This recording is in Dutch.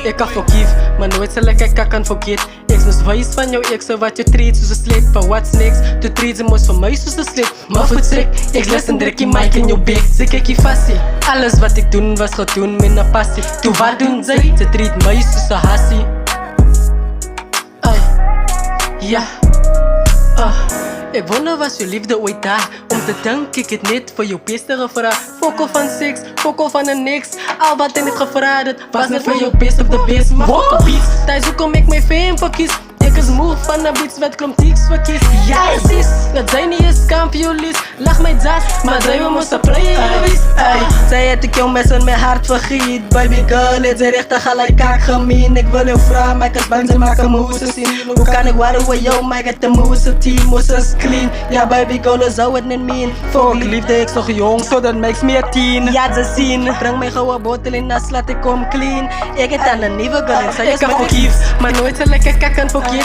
Ik kan forgive, maar nooit zal ik kan forget. Ik is wijs van jou, ik zo wat je treedt zoals een slit. Van what's next, tu treedt ze moest van mij zoals een slit. Maar voor trek, ik les een druk in mic in jouw bek. Ze kijk je fastie. Alles wat ik doen was gedaan met een passie. Toen wat doen zij? Ze treedt mij zoals een hassie. Ja. Ik wonder was je liefde ooit daar. Om te danken ik het net voor jouw beste gevraagd. Fokkel van seks, fokkel van een niks. Al wat in het gevraagd was net voor jouw best of the best. Maar fokkel beats, thuis hoe kom ik mijn fame verkies. Ik is moe van de beats wat klomtieks verkies. Ja precies, dat zijn niet eens kampioenlies. Lach mij das, maar drijven moesten prijs. Zij het ik jou mes in mijn hart vergiet. Baby girl, het is recht gelijk kaak gemeen. Ik wil jou vragen, maar ik is bang ze maken me hoe ze zien. Hoe kan ik waren voor jou, maar ik het de moesten team. Moesten is clean, ja baby girl, zou het niet meen. Fuck liefde, ik nog jong, so dat makes me 10. Ja ze zien, breng mij gauw een botel in, dan slaat ik kom clean. Ik het aan een nieuwe girl, zij is kan forgive, maar nooit zal ik kakken forgive.